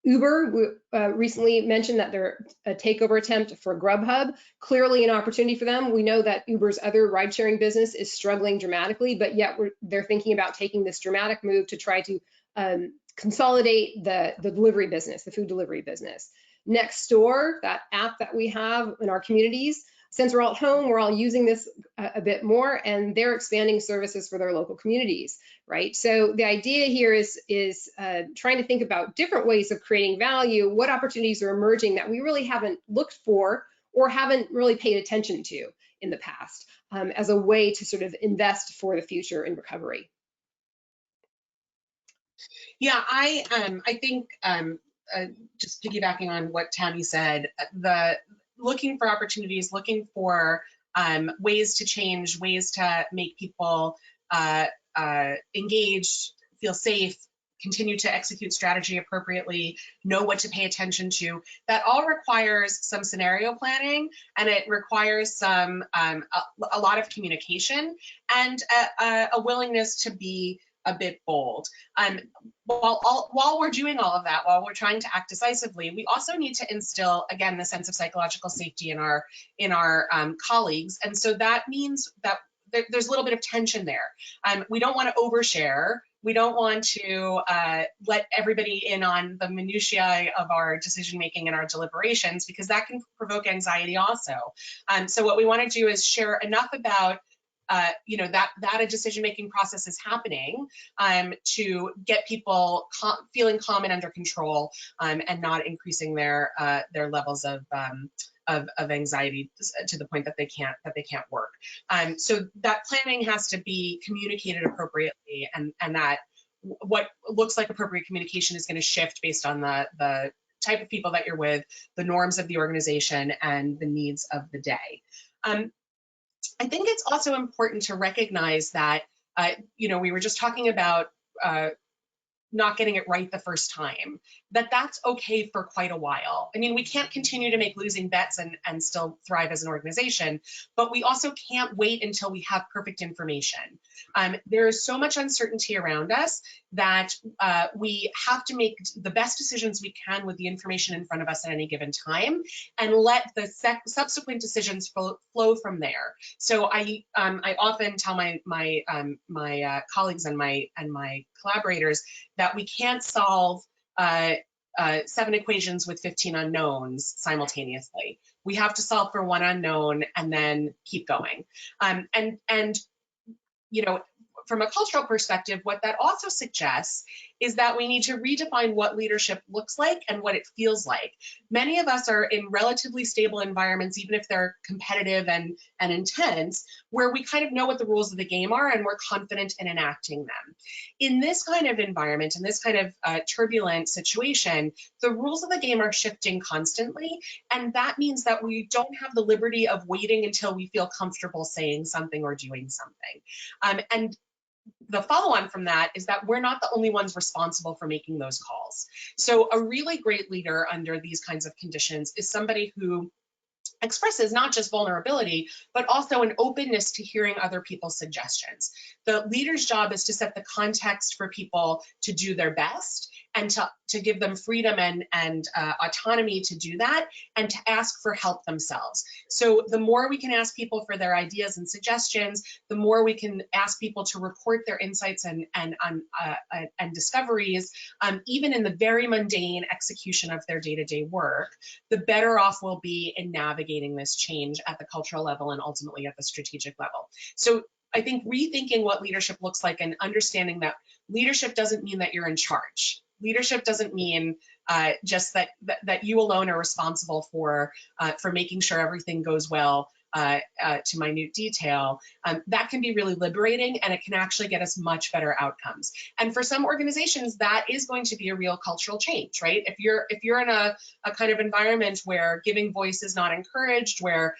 Uber recently mentioned that they're a takeover attempt for Grubhub, clearly an opportunity for them. We know that Uber's other ride-sharing business is struggling dramatically, but yet they're thinking about taking this dramatic move to try to consolidate the delivery business, the food delivery business. Nextdoor, that app that we have in our communities, since we're all at home, we're all using this a bit more, and they're expanding services for their local communities, right? So the idea here is trying to think about different ways of creating value, what opportunities are emerging that we really haven't looked for or haven't really paid attention to in the past, as a way to sort of invest for the future in recovery. Yeah, I think just piggybacking on what Tammy said, looking for opportunities, looking for ways to change, ways to make people engaged, feel safe, continue to execute strategy appropriately, know what to pay attention to. That all requires some scenario planning, and it requires some a lot of communication and a willingness to be a bit bold. While we're doing all of that, while we're trying to act decisively, we also need to instill, again, the sense of psychological safety in our colleagues. And so that means that there's a little bit of tension there. We don't want to overshare. We don't want to let everybody in on the minutiae of our decision making and our deliberations, because that can provoke anxiety also. So what we want to do is share enough about that a decision-making process is happening to get people feeling calm and under control, and not increasing their levels of anxiety to the point that they can't work. So that planning has to be communicated appropriately, and that what looks like appropriate communication is going to shift based on the type of people that you're with, the norms of the organization, and the needs of the day. I think it's also important to recognize that, we were just talking about not getting it right the first time, that's okay for quite a while. I mean, we can't continue to make losing bets and still thrive as an organization, but we also can't wait until we have perfect information. There is so much uncertainty around us that we have to make the best decisions we can with the information in front of us at any given time, and let the subsequent decisions flow from there. So I often tell my colleagues and my collaborators that we can't solve 7 equations with 15 unknowns simultaneously. We have to solve for one unknown and then keep going. And from a cultural perspective, what that also suggests is that we need to redefine what leadership looks like and what it feels like. Many of us are in relatively stable environments, even if they're competitive and intense, where we kind of know what the rules of the game are and we're confident in enacting them. In this kind of environment, in this kind of turbulent situation, the rules of the game are shifting constantly, and that means that we don't have the liberty of waiting until we feel comfortable saying something or doing something. And the follow-on from that is that we're not the only ones responsible for making those calls. So a really great leader under these kinds of conditions is somebody who expresses not just vulnerability, but also an openness to hearing other people's suggestions. The leader's job is to set the context for people to do their best and to give them freedom and autonomy to do that, and to ask for help themselves. So the more we can ask people for their ideas and suggestions, the more we can ask people to report their insights and discoveries, even in the very mundane execution of their day-to-day work, the better off we'll be in navigating this change at the cultural level and ultimately at the strategic level. So I think rethinking what leadership looks like and understanding that leadership doesn't mean that you're in charge. Leadership doesn't mean just that you alone are responsible for making sure everything goes well to minute detail. That can be really liberating, and it can actually get us much better outcomes. And for some organizations, that is going to be a real cultural change, right? If you're in a kind of environment where giving voice is not encouraged, where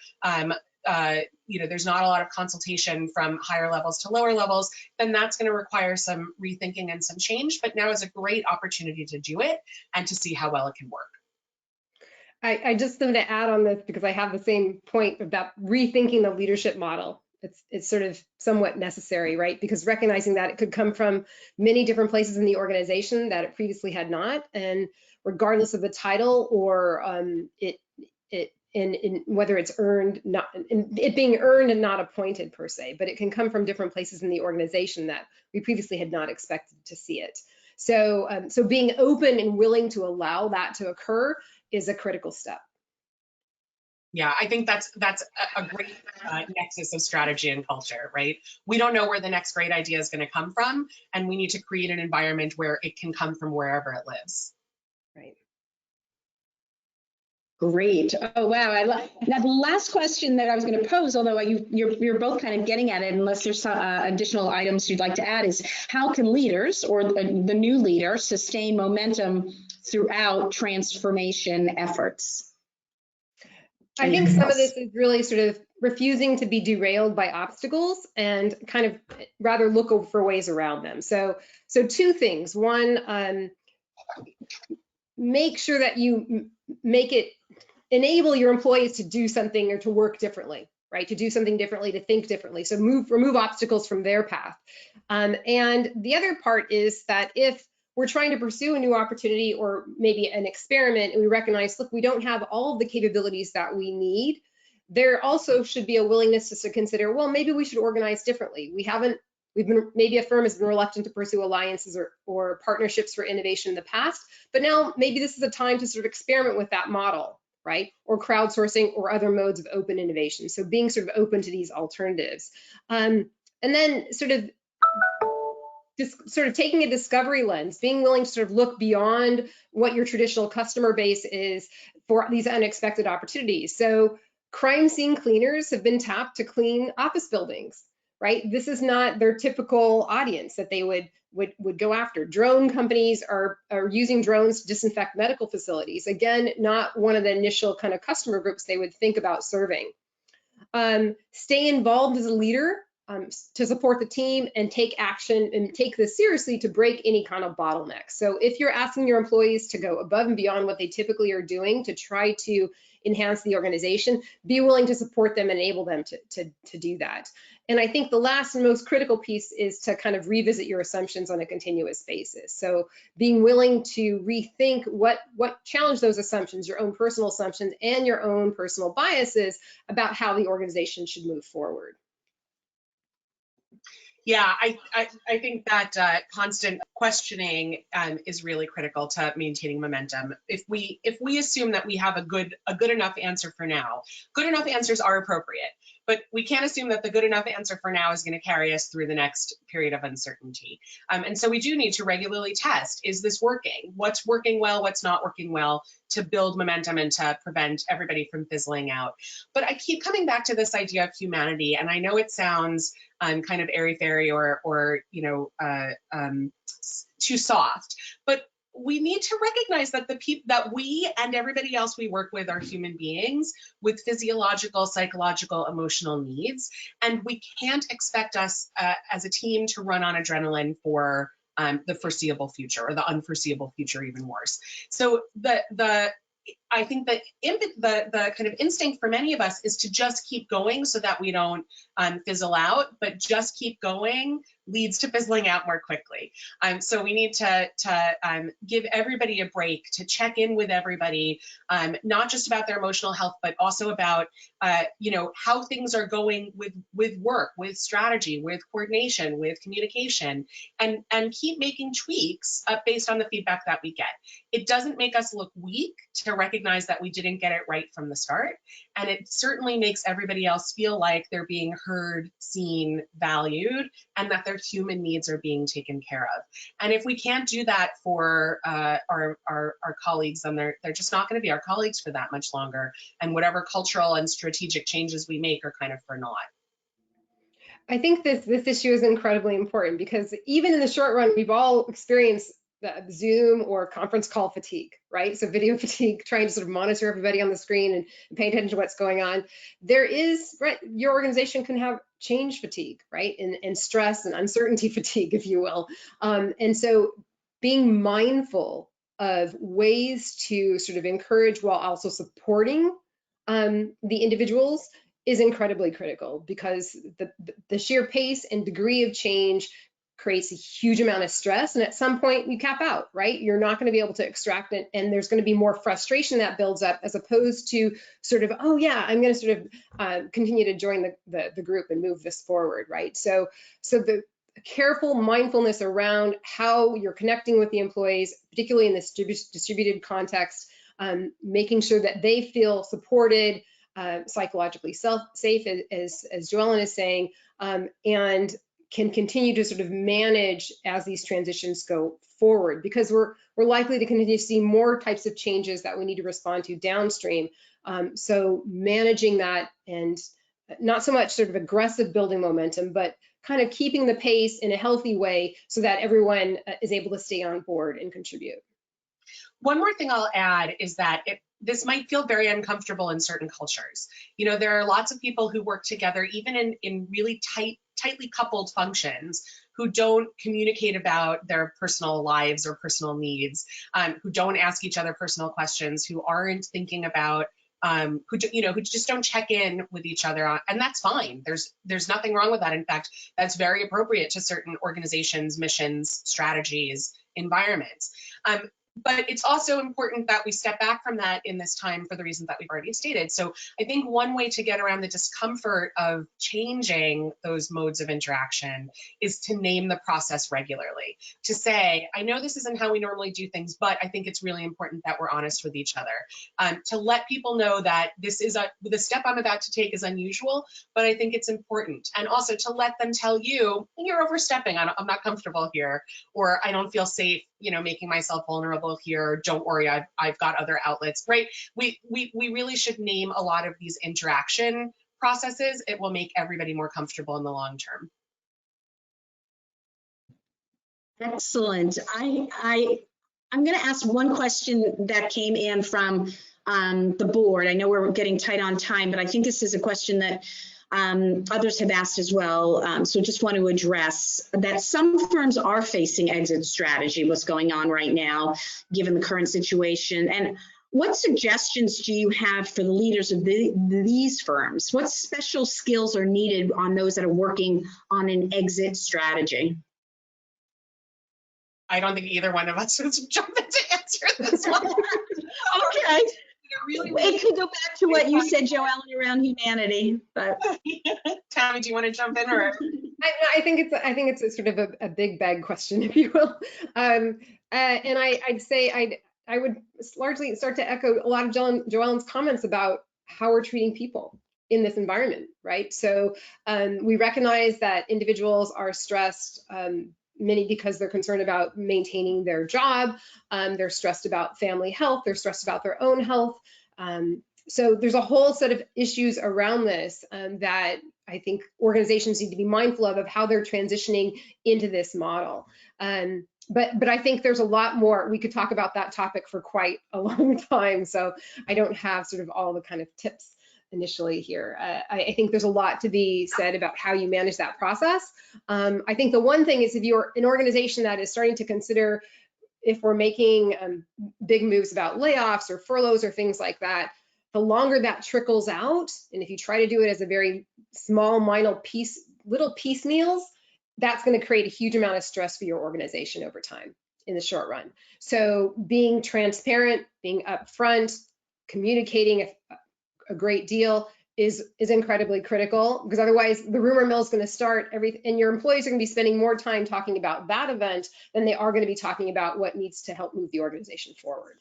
there's not a lot of consultation from higher levels to lower levels, then that's going to require some rethinking and some change. But now is a great opportunity to do it and to see how well it can work. I just wanted to add on this because I have the same point about rethinking the leadership model. It's sort of somewhat necessary, right? Because recognizing that it could come from many different places in the organization that it previously had not, and regardless of the title or in whether it's earned, not it being earned and not appointed per se, but it can come from different places in the organization that we previously had not expected to see it. So, so being open and willing to allow that to occur is a critical step. Yeah, I think that's a great nexus of strategy and culture, right? We don't know where the next great idea is going to come from, and we need to create an environment where it can come from wherever it lives. Right. Great. Oh, wow. Now, the last question that I was going to pose, although you're both kind of getting at it, unless there's some additional items you'd like to add, is how can leaders or the new leader sustain momentum throughout transformation efforts? I think some of this is really sort of refusing to be derailed by obstacles and kind of rather look for ways around them. So two things. One, make sure that you enable your employees to do something or to work differently, right? To do something differently, to think differently. So remove obstacles from their path. And the other part is that if we're trying to pursue a new opportunity or maybe an experiment, and we recognize, look, we don't have all of the capabilities that we need, there also should be a willingness to consider, well, maybe we should organize differently. Maybe a firm has been reluctant to pursue alliances or partnerships for innovation in the past, but now maybe this is a time to sort of experiment with that model, right? Or crowdsourcing or other modes of open innovation. So being sort of open to these alternatives. And then sort of taking a discovery lens, being willing to sort of look beyond what your traditional customer base is for these unexpected opportunities. So crime scene cleaners have been tapped to clean office buildings, right? This is not their typical audience that they would go after. Drone companies are using drones to disinfect medical facilities. Again, not one of the initial kind of customer groups they would think about serving. Stay involved as a leader to support the team and take action and take this seriously to break any kind of bottlenecks. So if you're asking your employees to go above and beyond what they typically are doing to try to enhance the organization, be willing to support them and enable them to do that. And I think the last and most critical piece is to kind of revisit your assumptions on a continuous basis. So being willing to rethink what challenge those assumptions, your own personal assumptions and your own personal biases about how the organization should move forward. Yeah, I think that constant questioning is really critical to maintaining momentum. If we assume that we have a good enough answer for now, good enough answers are appropriate, but we can't assume that the good enough answer for now is going to carry us through the next period of uncertainty. And so we do need to regularly test, is this working? What's working well, what's not working well, to build momentum and to prevent everybody from fizzling out. But I keep coming back to this idea of humanity, and I know it sounds kind of airy-fairy or too soft, but we need to recognize that that we and everybody else we work with are human beings with physiological, psychological, emotional needs, and we can't expect us as a team to run on adrenaline for the foreseeable future, or the unforeseeable future, even worse. So I think that the kind of instinct for many of us is to just keep going so that we don't fizzle out, but just keep going leads to fizzling out more quickly. So we need to give everybody a break, to check in with everybody, not just about their emotional health, but also about how things are going with work, with strategy, with coordination, with communication, and keep making tweaks based on the feedback that we get. It doesn't make us look weak to recognize that we didn't get it right from the start, and it certainly makes everybody else feel like they're being heard, seen, valued, and that their human needs are being taken care of. And if we can't do that for our colleagues, then they're just not going to be our colleagues for that much longer, and whatever cultural and strategic changes we make are kind of for naught. I think this issue is incredibly important, because even in the short run, we've all experienced the Zoom or conference call fatigue, right? So video fatigue, trying to sort of monitor everybody on the screen and pay attention to what's going on. There is, right, your organization can have change fatigue, right? And stress and uncertainty fatigue, if you will. And so being mindful of ways to sort of encourage while also supporting the individuals is incredibly critical, because the sheer pace and degree of change creates a huge amount of stress, and at some point you cap out, right? You're not going to be able to extract it, and there's going to be more frustration that builds up, as opposed to sort of, oh yeah, I'm going to sort of continue to join the group and move this forward, right? So the careful mindfulness around how you're connecting with the employees, particularly in this distributed context, making sure that they feel supported, psychologically safe, as Jo-Ellen is saying, and can continue to sort of manage as these transitions go forward, because we're likely to continue to see more types of changes that we need to respond to downstream. So managing that, and not so much sort of aggressive building momentum, but kind of keeping the pace in a healthy way so that everyone is able to stay on board and contribute. One more thing I'll add is that this might feel very uncomfortable in certain cultures. You know, there are lots of people who work together, even in really tightly coupled functions, who don't communicate about their personal lives or personal needs, who don't ask each other personal questions, who aren't thinking about, who just don't check in with each other, and that's fine. There's nothing wrong with that. In fact, that's very appropriate to certain organizations, missions, strategies, environments. But it's also important that we step back from that in this time for the reasons that we've already stated. So I think one way to get around the discomfort of changing those modes of interaction is to name the process regularly. To say, I know this isn't how we normally do things, but I think it's really important that we're honest with each other. To let people know that this is the step I'm about to take is unusual, but I think it's important. And also to let them tell you, you're overstepping, I'm not comfortable here, or I don't feel safe, making myself vulnerable here. Don't worry, I've got other outlets, right? We really should name a lot of these interaction processes. It will make everybody more comfortable in the long term. Excellent. I'm going to ask one question that came in from the board. I know we're getting tight on time, but I think this is a question that others have asked as well. So just want to address that some firms are facing exit strategy, what's going on right now, given the current situation. And what suggestions do you have for the leaders of these firms? What special skills are needed on those that are working on an exit strategy? I don't think either one of us would jump in to answer this one. Okay. It could go back to what you said, Jo-Ellen, around humanity. But Tammy, do you want to jump in, or? I think it's a sort of a big bag question, if you will. And I'd say I would largely start to echo a lot of Jo-Ellen's comments about how we're treating people in this environment, right? So we recognize that individuals are stressed, many because they're concerned about maintaining their job, they're stressed about family health, they're stressed about their own health. So there's a whole set of issues around this that I think organizations need to be mindful of how they're transitioning into this model. But I think there's a lot more. We could talk about that topic for quite a long time. So I don't have sort of all the kind of tips initially here. I think there's a lot to be said about how you manage that process. I think the one thing is if you're an organization that is starting to consider if we're making big moves about layoffs or furloughs or things like that, the longer that trickles out, and if you try to do it as a very small, minor piece, little piecemeals, that's going to create a huge amount of stress for your organization over time in the short run. So being transparent, being upfront, communicating a great deal is incredibly critical, because otherwise the rumor mill is going to start and your employees are going to be spending more time talking about that event than they are going to be talking about what needs to help move the organization forward.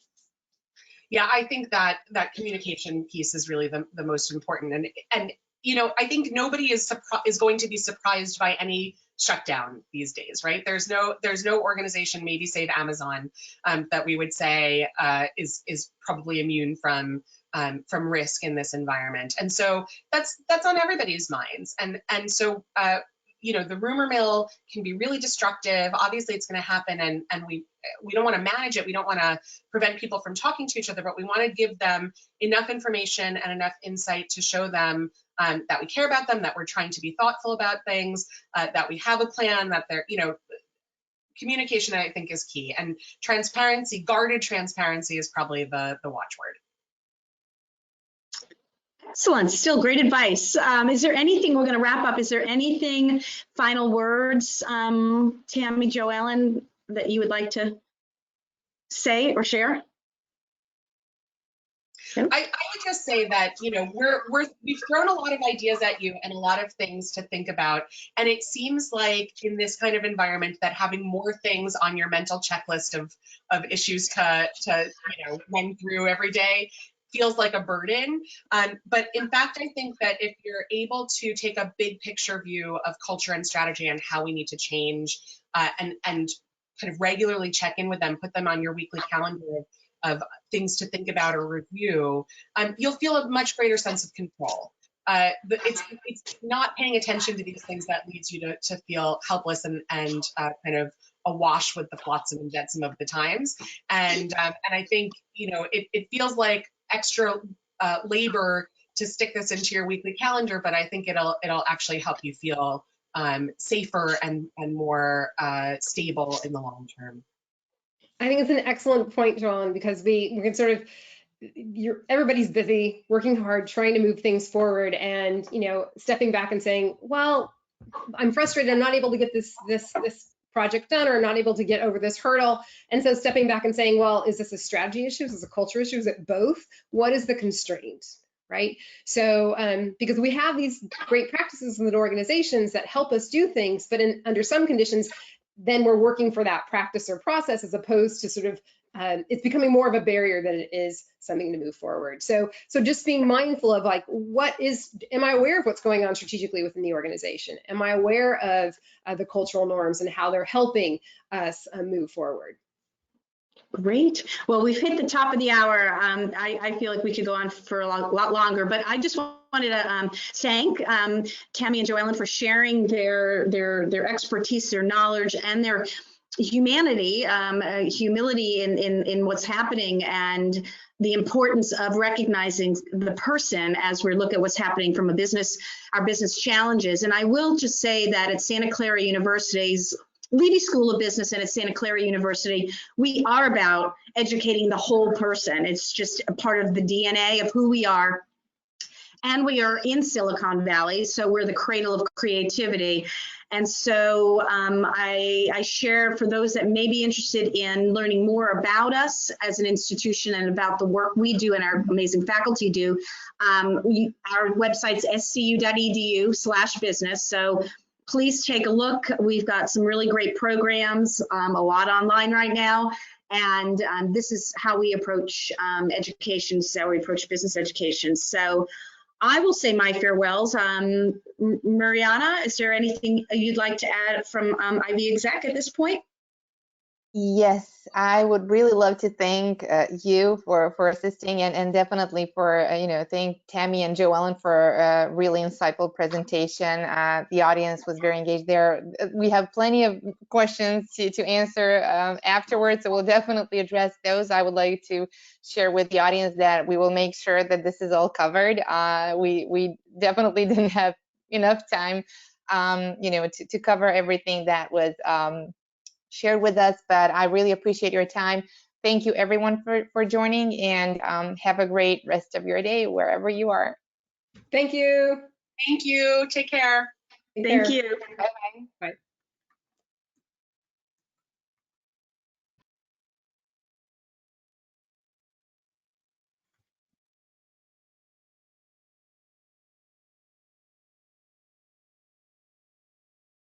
Yeah, I think that communication piece is really the most important. And you know, I think nobody is going to be surprised by any shutdown these days, right? There's no organization, maybe save Amazon, that we would say is probably immune from risk in this environment. And so that's on everybody's minds. And so you know, the rumor mill can be really destructive. Obviously, it's going to happen, and we don't want to manage it. We don't want to prevent people from talking to each other, but we want to give them enough information and enough insight to show them that we care about them, that we're trying to be thoughtful about things, that we have a plan, that they're, you know, communication, I think, is key. And transparency, guarded transparency, is probably the watchword. Excellent. Still great advice. Is there anything, we're going to wrap up, is there anything, final words, Tammy, Jo-Ellen, that you would like to say or share? I would just say that, you know, we've thrown a lot of ideas at you and a lot of things to think about. And it seems like in this kind of environment that having more things on your mental checklist of issues to you know, run through every day feels like a burden. But in fact, I think that if you're able to take a big picture view of culture and strategy and how we need to change, and kind of regularly check in with them, put them on your weekly calendar of things to think about or review, you'll feel a much greater sense of control. It's not paying attention to these things that leads you to feel helpless and kind of awash with the flotsam and jetsam of the times. And I think, you know, it feels like extra labor to stick this into your weekly calendar, but I think it'll actually help you feel safer and more stable in the long term. I think it's an excellent point, John, because we can sort of, everybody's busy, working hard, trying to move things forward, and, you know, stepping back and saying, well, I'm frustrated, I'm not able to get this project done, or not able to get over this hurdle. And so stepping back and saying, well, is this a strategy issue? Is this a culture issue? Is it both? What is the constraint, right? So because we have these great practices in the organizations that help us do things, but under some conditions, then we're working for that practice or process, as opposed to sort of, it's becoming more of a barrier than it is something to move forward. So just being mindful of, like, am I aware of what's going on strategically within the organization? Am I aware of the cultural norms and how they're helping us move forward? Great. Well, we've hit the top of the hour. I feel like we could go on for a lot longer, but I just wanted to thank Tammy and Jo-Ellen for sharing their expertise, their knowledge, and their humanity, humility in what's happening, and the importance of recognizing the person as we look at what's happening from our business challenges. And I will just say that at Santa Clara University's Leavey School of Business and at Santa Clara University, we are about educating the whole person. It's just a part of the DNA of who we are. And we are in Silicon Valley, so we're the cradle of creativity. And so I share, for those that may be interested in learning more about us as an institution and about the work we do and our amazing faculty do, our website's scu.edu/business. So please take a look. We've got some really great programs, a lot online right now. And this is how we approach education, so we approach business education. So I will say my farewells. Mariana, is there anything you'd like to add from IB Exec at this point? Yes, I would really love to thank you for assisting, and definitely for thank Tammy and Jo-Ellen for a really insightful presentation. The audience was very engaged there. We have plenty of questions to answer afterwards, so we'll definitely address those. I would like to share with the audience that we will make sure that this is all covered. We definitely didn't have enough time, to cover everything that was shared with us, but I really appreciate your time. Thank you everyone for joining, and have a great rest of your day wherever you are. Thank you. Thank you. Take care. Take Thank care. you. Bye-bye. Bye.